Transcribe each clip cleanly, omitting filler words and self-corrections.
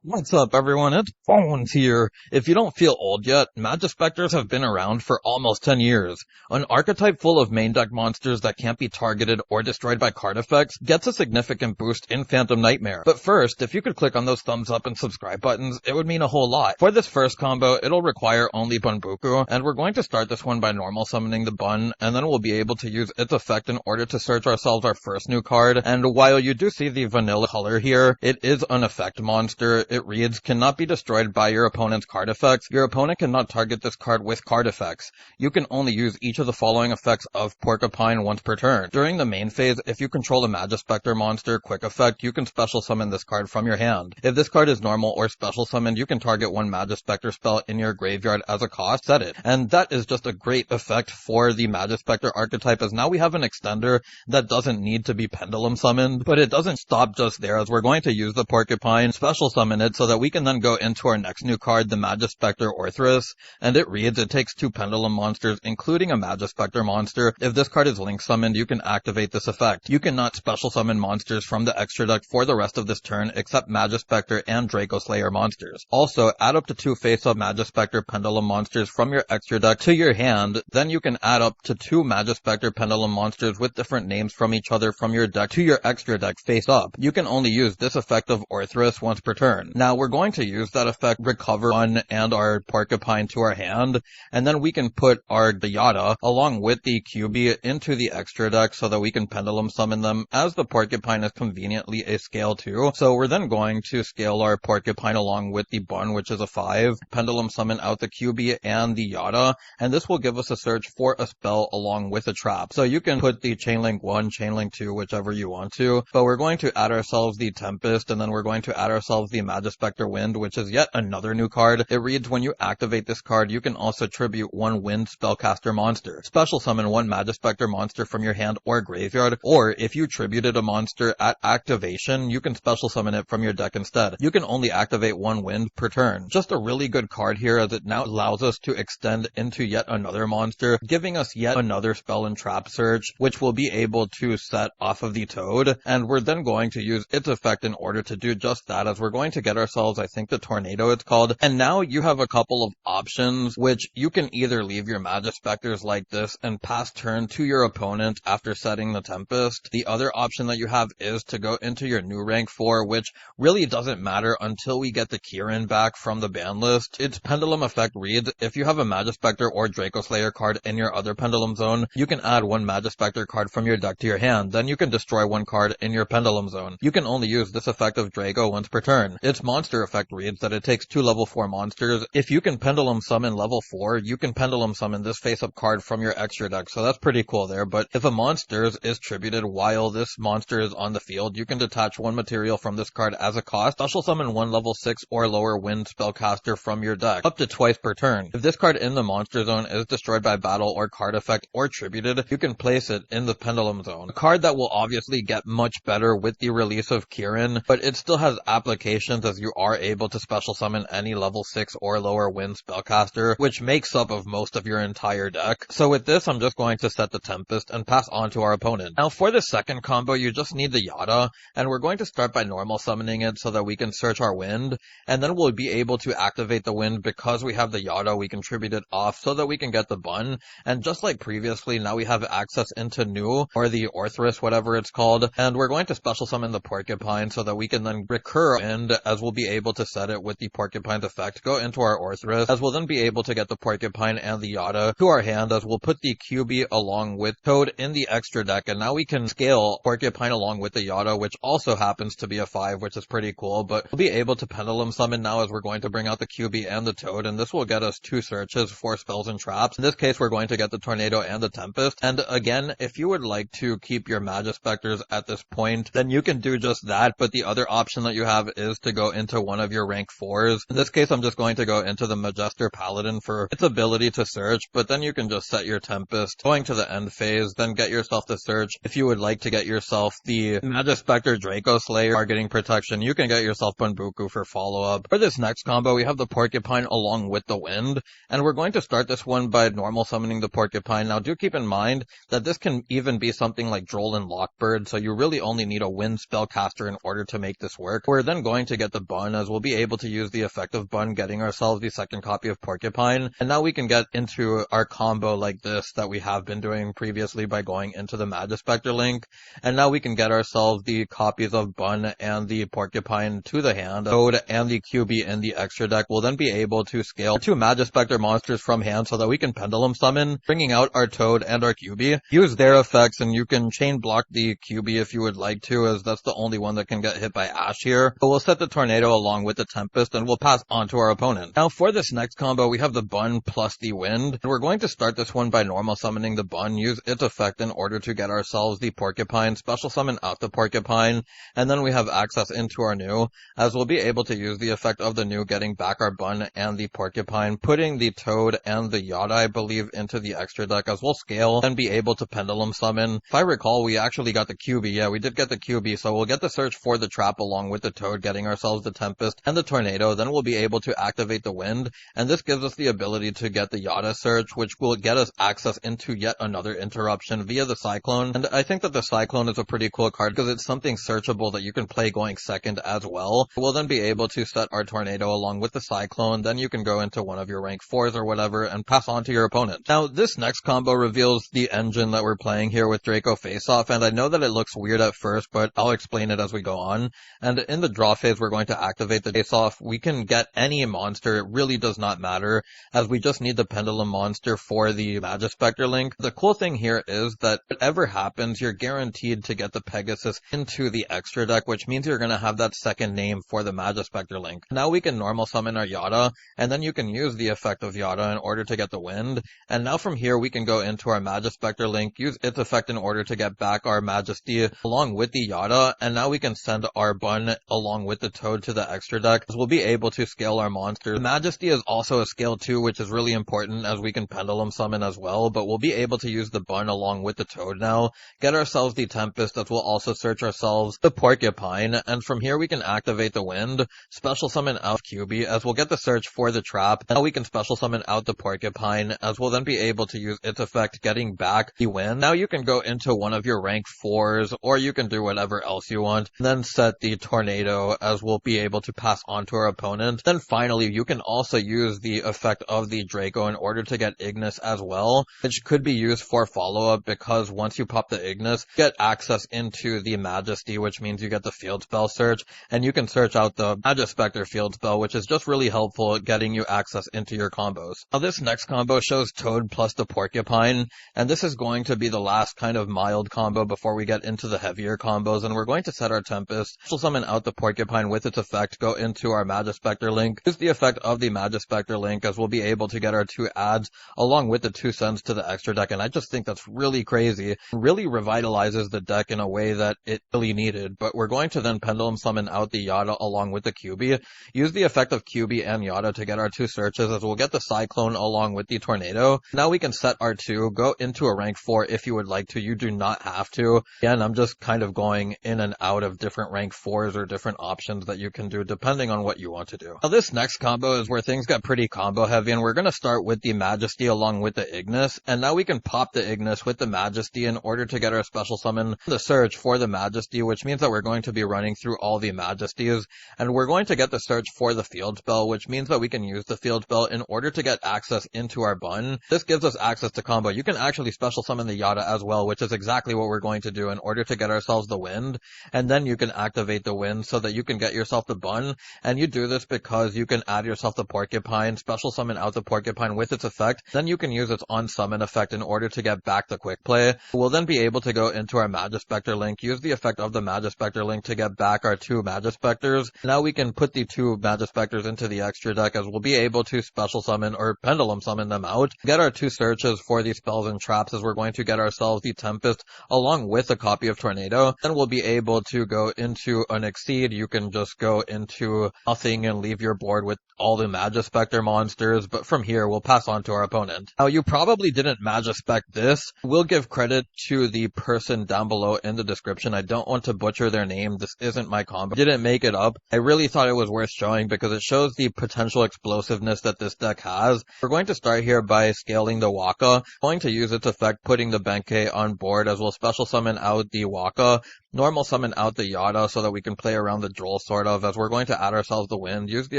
What's up, everyone? It's Bones here. If you don't feel old yet, Majespecters have been around for almost 10 years. An archetype full of main deck monsters that can't be targeted or destroyed by card effects gets a significant boost in Phantom Nightmare. But first, if you could click on those thumbs up and subscribe buttons, it would mean a whole lot. For this first combo, it'll require only Bunbuku, and we're going to start this one by normal summoning the Bun, and then we'll be able to use its effect in order to search ourselves our first new card. And while you do see the vanilla color here, it is an effect monster. It reads, cannot be destroyed by your opponent's card effects. Your opponent cannot target this card with card effects. You can only use each of the following effects of Porcupine once per turn. During the main phase, if you control a Majespecter monster quick effect, you can special summon this card from your hand. If this card is normal or special summoned, you can target one Majespecter spell in your graveyard as a cost, set it. And that is just a great effect for the Majespecter archetype, as now we have an extender that doesn't need to be pendulum summoned, but it doesn't stop just there, as we're going to use the Porcupine, special summon it so that we can then go into our next new card, the Majespecter Orthrus, and it reads, it takes two pendulum monsters, including a Majespecter monster. If this card is link summoned, you can activate this effect. You cannot special summon monsters from the extra deck for the rest of this turn, except Majespecter and Draco Slayer monsters. Also, add up to two face-up Majespecter pendulum monsters from your extra deck to your hand, then you can add up to two Majespecter pendulum monsters with different names from each other from your deck to your extra deck face up. You can only use this effect of Orthrus once per turn. Now, we're going to use that effect, recover one and our Porcupine to our hand, and then we can put our Yata along with the QB into the extra deck so that we can pendulum summon them, as the Porcupine is conveniently a scale 2. So we're then going to scale our Porcupine along with the Bun, which is a 5, pendulum summon out the QB and the Yata, and this will give us a search for a spell along with a trap. So you can put the Chainlink 1, Chainlink 2, whichever you want to, but we're going to add ourselves the Tempest, and then we're going to add ourselves the Majespecter Wind, which is yet another new card. It reads, when you activate this card, you can also tribute one Wind spellcaster monster. Special summon one Majespecter monster from your hand or graveyard, or if you tributed a monster at activation, you can special summon it from your deck instead. You can only activate one Wind per turn. Just a really good card here, as it now allows us to extend into yet another monster, giving us yet another spell and trap search, which we'll be able to set off of the Toad, and we're then going to use its effect in order to do just that, as we're going to get ourselves, I think, the Tornado it's called. And now you have a couple of options, which you can either leave your Majespecters like this and pass turn to your opponent after setting the Tempest. The other option that you have is to go into your new rank 4, which really doesn't matter until we get the Kieran back from the ban list. Its pendulum effect reads, if you have a Majespecter or Draco Slayer card in your other pendulum zone, you can add one Majespecter card from your deck to your hand. Then you can destroy one card in your pendulum zone. You can only use this effect of Draco once per turn. Its monster effect reads that it takes two level 4 monsters. If you can pendulum summon level 4, you can pendulum summon this face-up card from your extra deck, so that's pretty cool there. But if a monster is tributed while this monster is on the field, you can detach one material from this card as a cost. Special summon one level 6 or lower Wind spellcaster from your deck, up to twice per turn. If this card in the monster zone is destroyed by battle or card effect or tributed, you can place it in the pendulum zone. A card that will obviously get much better with the release of Kieran, but it still has applications, as you are able to special summon any level 6 or lower Wind spellcaster, which makes up of most of your entire deck. So with this, I'm just going to set the Tempest and pass on to our opponent. Now for the second combo, you just need the Yata, and we're going to start by normal summoning it so that we can search our Wind, and then we'll be able to activate the Wind. Because we have the Yata, we can tribute it off so that we can get the Bun, and just like previously, now we have access into new, or the Orthrus, whatever it's called, and we're going to special summon the Porcupine so that we can then recur Wind, as we'll be able to set it with the Porcupine's effect, go into our Orthrus, as we'll then be able to get the Porcupine and the Yata to our hand, as we'll put the QB along with Toad in the extra deck, and now we can scale Porcupine along with the Yata, which also happens to be a 5, which is pretty cool, but we'll be able to pendulum summon now, as we're going to bring out the QB and the Toad, and this will get us 2 searches for spells and traps. In this case, we're going to get the Tornado and the Tempest, and again, if you would like to keep your Majespecters at this point, then you can do just that, but the other option that you have is to go into one of your rank 4s. In this case, I'm just going to go into the Majester Paladin for its ability to search, but then you can just set your Tempest, going to the end phase, then get yourself the search. If you would like to get yourself the Majespecter Draco Slayer targeting protection, you can get yourself Bunbuku for follow-up. For this next combo, we have the Porcupine along with the Wind, and we're going to start this one by normal summoning the Porcupine. Now do keep in mind that this can even be something like Droll and Lockbird, so you really only need a Wind spellcaster in order to make this work. We're then going to get with the Bun, as we'll be able to use the effect of Bun, getting ourselves the second copy of Porcupine. And now we can get into our combo like this that we have been doing previously by going into the Majespecter link. And now we can get ourselves the copies of Bun and the Porcupine to the hand. Toad and the QB in the extra deck will then be able to scale 2 Majespecter monsters from hand so that we can Pendulum Summon, bringing out our Toad and our QB. Use their effects, and you can chain block the QB if you would like to, as that's the only one that can get hit by Ash here. But we'll set the Tornado along with the Tempest, and we'll pass on to our opponent. Now for this next combo, we have the Bun plus the Wind. And we're going to start this one by normal summoning the Bun, use its effect in order to get ourselves the Porcupine, special summon out the Porcupine, and then we have access into our new, as we'll be able to use the effect of the new, getting back our Bun and the Porcupine, putting the Toad and the Yata, I believe, into the extra deck, as we'll scale and be able to Pendulum Summon. If I recall, we actually got the QB. Yeah, we did get the QB, so we'll get the search for the Trap along with the Toad, getting ourselves the Tempest and the Tornado. Then we'll be able to activate the Wind, and this gives us the ability to get the Yata search, which will get us access into yet another interruption via the Cyclone. And I think that the Cyclone is a pretty cool card because it's something searchable that you can play going second as well. We'll then be able to set our Tornado along with the Cyclone. Then you can go into one of your rank 4s or whatever and pass on to your opponent. Now this next combo reveals the engine that we're playing here with Draco Face-Off, and I know that it looks weird at first, but I'll explain it as we go on. And in the draw phase, we're going to activate the Face-Off. We can get any monster, it really does not matter, as we just need the Pendulum monster for the Majespecter link. The cool thing here is that whatever happens, you're guaranteed to get the Pegasus into the extra deck, which means you're going to have that second name for the Majespecter link. Now we can normal summon our Yata, and then you can use the effect of Yata in order to get the Wind. And now from here, we can go into our Majespecter link, use its effect in order to get back our Majesty along with the Yata, and now we can send our Bun along with the Toad to the extra deck, as we'll be able to scale our monsters. The Majesty is also a scale 2, which is really important as we can Pendulum Summon as well, but we'll be able to use the Bun along with the Toad now, get ourselves the Tempest, as we'll also search ourselves the Porcupine, and from here we can activate the Wind, special summon out QB, as we'll get the search for the Trap. Now we can special summon out the Porcupine, as we'll then be able to use its effect, getting back the Wind. Now you can go into one of your rank 4s, or you can do whatever else you want, then set the Tornado, as we'll be able to pass on to our opponent. Then finally, you can also use the effect of the Draco in order to get Ignis as well, which could be used for follow-up, because once you pop the Ignis, you get access into the Majesty, which means you get the Field Spell search, and you can search out the Majespecter Field Spell, which is just really helpful at getting you access into your combos. Now this next combo shows Toad plus the Porcupine, and this is going to be the last kind of mild combo before we get into the heavier combos, and we're going to set our Tempest, special summon out the Porcupine with its effect, go into our Majespecter link, use the effect of the Majespecter link, as we'll be able to get our 2 adds along with the 2 sends to the extra deck, and I just think that's really crazy. It really revitalizes the deck in a way that it really needed. But we're going to then Pendulum Summon out the Yata along with the QB, use the effect of QB and Yata to get our 2 searches, as we'll get the Cyclone along with the Tornado. Now we can set our 2, go into a rank 4 if you would like to. You do not have to. Again, I'm just kind of going in and out of different rank 4s or different options that you can do depending on what you want to do. Now this next combo is where things get pretty combo heavy, and we're going to start with the Majesty along with the Ignis, and now we can pop the Ignis with the Majesty in order to get our special summon the search for the Majesty, which means that we're going to be running through all the Majesties, and we're going to get the search for the Field Spell, which means that we can use the Field Spell in order to get access into our Bun. This gives us access to combo. You can actually special summon the Yata as well, which is exactly what we're going to do in order to get ourselves the Wind, and then you can activate the Wind so that you can get yourself the Bun, and you do this because you can add yourself the Porcupine, special summon out the Porcupine with its effect, then you can use its on summon effect in order to get back the quick play. We'll then be able to go into our Majespecter link, use the effect of the Majespecter link to get back our 2 Majespecters. Now we can put the 2 Majespecters into the extra deck, as we'll be able to special summon or Pendulum Summon them out, get our 2 searches for the spells and traps, as we're going to get ourselves the Tempest along with a copy of Tornado. Then we'll be able to go into an Exceed. You can just go into nothing and leave your board with all the Majespecter monsters, but from here we'll pass on to our opponent. Now you probably didn't Majespect this. We'll give credit to the person down below in the description. I don't want to butcher their name. This isn't my combo. I didn't make it up. I really thought it was worth showing because it shows the potential explosiveness that this deck has. We're going to start here by scaling the Waka. Going to use its effect, putting the Benkei on board, as we'll special summon out the Waka. normal summon out the Yata so that we can play around the Droll sort of, as we're going to add ourselves the Wind, use the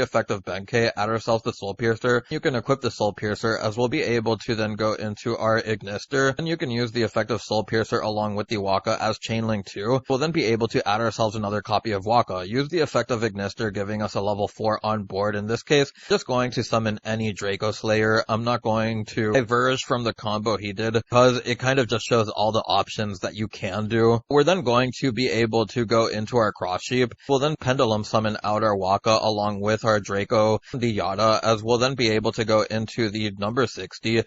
effect of Benkei, add ourselves the Soul Piercer. You can equip the Soul Piercer, as we'll be able to then go into our Ignister, and you can use the effect of Soul Piercer along with the Waka as Chainlink too. We'll then be able to add ourselves another copy of Waka. Use the effect of Ignister, giving us a level 4 on board. In this case, just going to summon any Draco Slayer. I'm not going to diverge from the combo he did, because it kind of just shows all the options that you can do. We're then going to be able to go into our Cross Sheep. We'll then Pendulum summon out our Waka along with our Draco, the Yata, as we'll then be able to go into the number 60,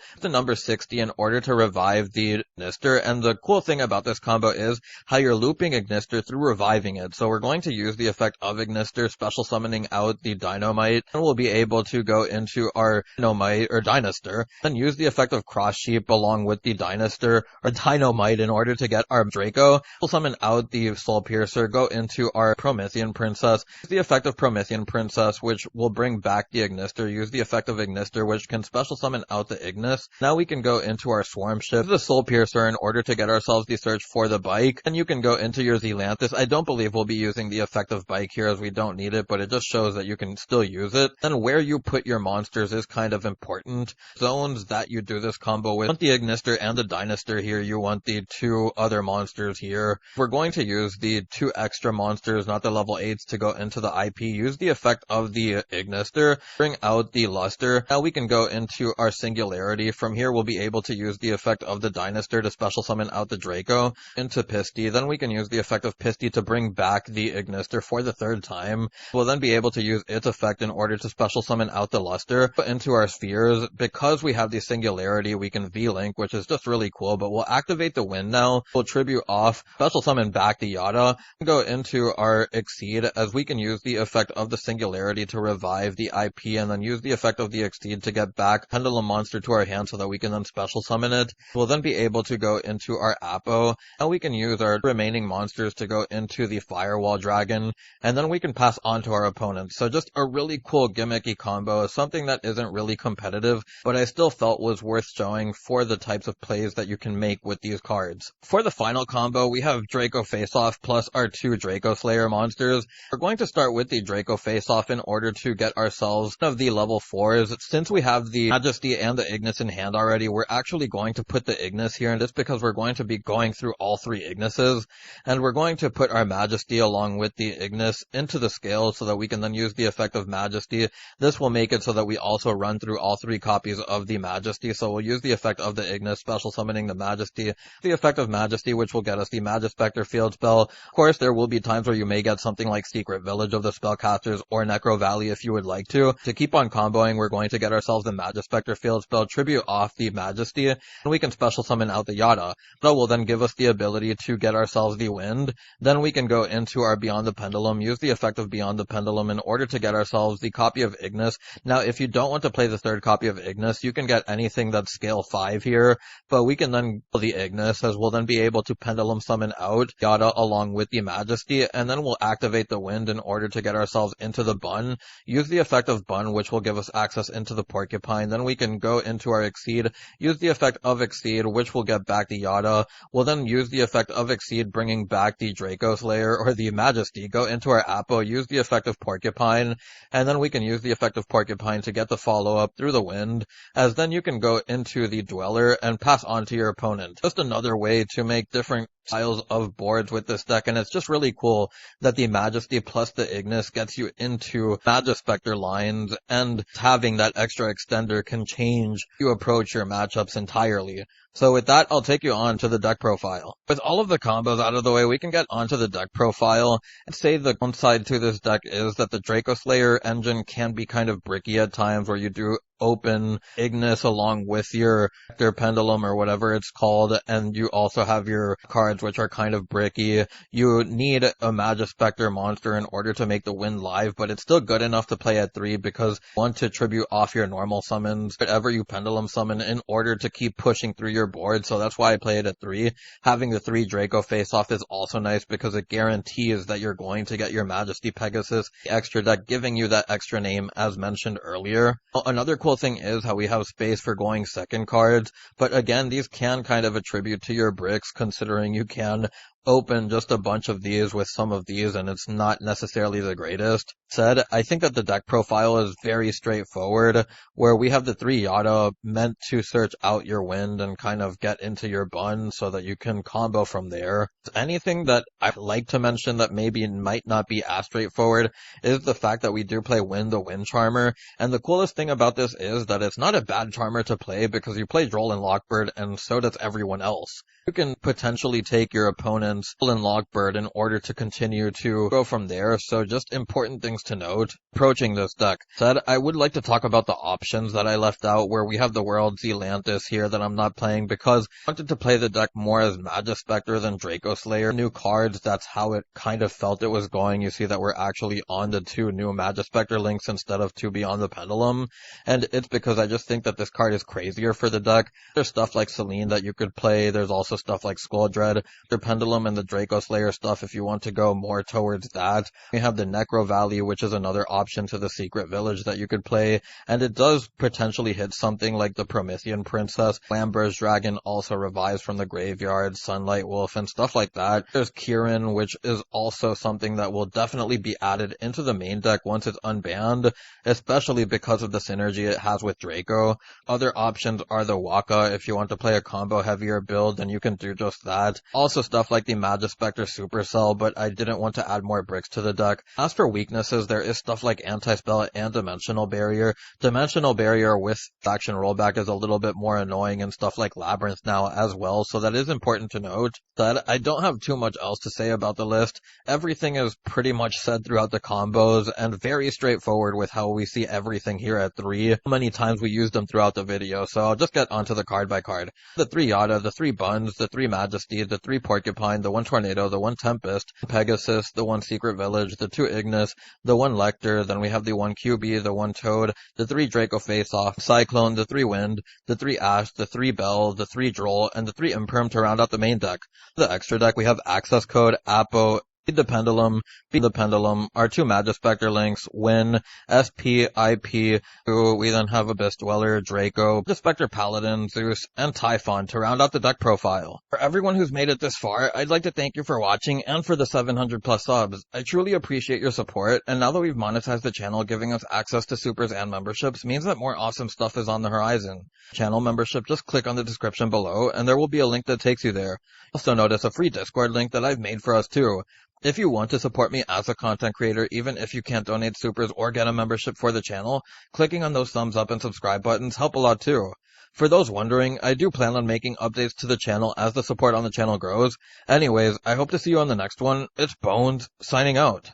in order to revive the Ignister. And the cool thing about this combo is how you're looping Ignister through reviving it. So we're going to use the effect of Ignister, special summoning out the Dynamite, and we'll be able to go into our Dynamite or Dynaster, then use the effect of Cross Sheep along with the Dynaster or Dynamite in order to get our Draco. We'll summon out the Soul Piercer, go into our Promethean Princess, use the effect of Promethean Princess, which will bring back the Ignister, use the effect of Ignister, which can special summon out the Ignis. Now we can go into our Swarm Ship, the Soul Piercer in order to get ourselves the Search for the Bike, and you can go into your Zelanthus. I don't believe we'll be using the effect of Bike here, as we don't need it, but it just shows that you can still use it. Then where you put your monsters is kind of important. Zones that you do this combo with, you want the Ignister and the Dynaster here, you want the 2 other monsters here. We're going to use the 2 extra monsters, not the level 8s, to go into the IP. Use the effect of the Ignister, bring out the Luster. Now we can go into our Singularity. From here we'll be able to use the effect of the Dynaster to special summon out the Draco into Pisty. Then we can use the effect of Pisty to bring back the Ignister for the 3rd time. We'll then be able to use its effect in order to special summon out the Luster into our spheres. Because we have the Singularity, we can V-Link, which is just really cool, but we'll activate the Wind now. We'll tribute off, special summon back the Yata, and go into our Exceed, as we can use the effect of the Singularity to revive the IP, and then use the effect of the Exceed to get back Pendulum Monster to our hand so that we can then special summon it. We'll then be able to go into our Apo, and we can use our remaining monsters to go into the Firewall Dragon, and then we can pass on to our opponent. So just a really cool gimmicky combo, something that isn't really competitive, but I still felt was worth showing for the types of plays that you can make with these cards. For the final combo, we have Draco Face-Off plus our 2 Draco Slayer monsters. We're going to start with the Draco Face-Off in order to get ourselves one of the level 4s. Since we have the Majesty and the Ignis in hand already, we're actually going to put the Ignis here, and just because we're going to be going through all 3 Ignises, and we're going to put our Majesty along with the Ignis into the scale so that we can then use the effect of Majesty. This will make it so that we also run through all 3 copies of the Majesty, so we'll use the effect of the Ignis, special summoning the Majesty, the effect of Majesty, which will get us the Majespecter field spell. Of course, there will be times where you may get something like Secret Village of the Spellcasters or Necro Valley if you would like to. To keep on comboing, we're going to get ourselves the Majespecter field spell, tribute off the Majesty, and we can special summon out the Yata. That will then give us the ability to get ourselves the Wind. Then we can go into our Beyond the Pendulum, use the effect of Beyond the Pendulum in order to get ourselves the copy of Ignis. Now, if you don't want to play the 3rd copy of Ignis, you can get anything that's scale 5 here, but we can then pull the Ignis, as we'll then be able to Pendulum summon out Yata along with the Majesty, and then we'll activate the Wind in order to get ourselves into the Bun. Use the effect of Bun, which will give us access into the Porcupine. Then we can go into our Exceed, use the effect of Exceed, which will get back the Yata. We'll then use the effect of Exceed, bringing back the Draco Slayer or the Majesty, go into our Apo, use the effect of Porcupine, and then we can use the effect of Porcupine to get the follow-up through the Wind, as then you can go into the Dweller and pass on to your opponent. Just another way to make different styles of boards with this deck, and it's just really cool that the Majesty plus the Ignis gets you into Majespecter lines, and having that extra extender can change you approach your matchups entirely. So with that, I'll take you on to the deck profile. With all of the combos out of the way, we can get onto the deck profile and say the downside to this deck is that the Draco Slayer engine can be kind of bricky at times, where you do open Ignis along with your Pendulum or whatever it's called, and you also have your cards which are kind of bricky. You need a Majespecter monster in order to make the Wind live, but it's still good enough to play at 3 because you want to tribute off your normal summons, whatever you Pendulum summon, in order to keep pushing through your board, so that's why I play it at 3. Having the 3 Draco face-off is also nice because it guarantees that you're going to get your Majesty Pegasus extra deck, giving you that extra name as mentioned earlier. Another cool thing is how we have space for going second cards, but again, these can kind of attribute to your bricks, considering you can opened just a bunch of these with some of these, and it's not necessarily the greatest. Said, I think that the deck profile is very straightforward, where we have the 3 Yata meant to search out your wind and kind of get into your bun so that you can combo from there. Anything that I'd like to mention that maybe might not be as straightforward is the fact that we do play Wind the Wind Charmer, and the coolest thing about this is that it's not a bad Charmer to play because you play Droll and Lockbird, and so does everyone else. You can potentially take your opponent's Droll and Lockbird in order to continue to go from there, so just important things to note approaching this deck. Said, I would like to talk about the options that I left out, where we have the World Zealantis here that I'm not playing because I wanted to play the deck more as Majespecter than Draco Slayer. New cards, that's how it kind of felt it was going. You see that we're actually on the 2 new Majespecter links instead of 2 Beyond the Pendulum, and it's because I just think that this card is crazier for the deck. There's stuff like Selene that you could play, there's also stuff like Skull Dread, the Pendulum and the Draco Slayer stuff if you want to go more towards that. We have the Necro Valley, which is another option to the Secret Village that you could play, and it does potentially hit something like the Promethean Princess. Lamber's Dragon also revives from the graveyard, Sunlight Wolf, and stuff like that. There's Kirin, which is also something that will definitely be added into the main deck once it's unbanned, especially because of the synergy it has with Draco. Other options are the Waka. If you want to play a combo heavier build, then you can do just that. Also stuff like the Majespecter Supercell, but I didn't want to add more bricks to the deck. As for weaknesses, there is stuff like Anti-Spell and Dimensional Barrier. Dimensional Barrier with faction rollback is a little bit more annoying, and stuff like Labyrinth now as well, so that is important to note. That I don't have too much else to say about the list. Everything is pretty much said throughout the combos, and very straightforward with how we see everything here at 3. How many times we used them throughout the video, so I'll just get onto the card by card. The 3 Yata, the 3 Buns, the 3 Majesty, the 3 Porcupine, the 1 Tornado, the 1 Tempest, Pegasus, the 1 Secret Village, the 2 Ignis, the 1 Lecter, then we have the 1 QB, the 1 Toad, the 3 Draco Face-Off, Cyclone, the 3 Wind, the 3 Ash, the 3 Bell, the 3 Droll, and the 3 Imperm to round out the main deck. The extra deck, we have Access Code, Apo, the Pendulum, Beat the Pendulum, our 2 Majespecter links, Win, SP, IP, we then have Abyss Dweller, Draco, Majespecter Paladin, Zeus, and Typhon to round out the deck profile. For everyone who's made it this far, I'd like to thank you for watching and for the 700 plus subs. I truly appreciate your support, and now that we've monetized the channel, giving us access to supers and memberships means that more awesome stuff is on the horizon. Channel membership, just click on the description below, and there will be a link that takes you there. Also notice a free Discord link that I've made for us too. If you want to support me as a content creator, even if you can't donate supers or get a membership for the channel, clicking on those thumbs up and subscribe buttons help a lot too. For those wondering, I do plan on making updates to the channel as the support on the channel grows. Anyways, I hope to see you on the next one. It's Bones, signing out.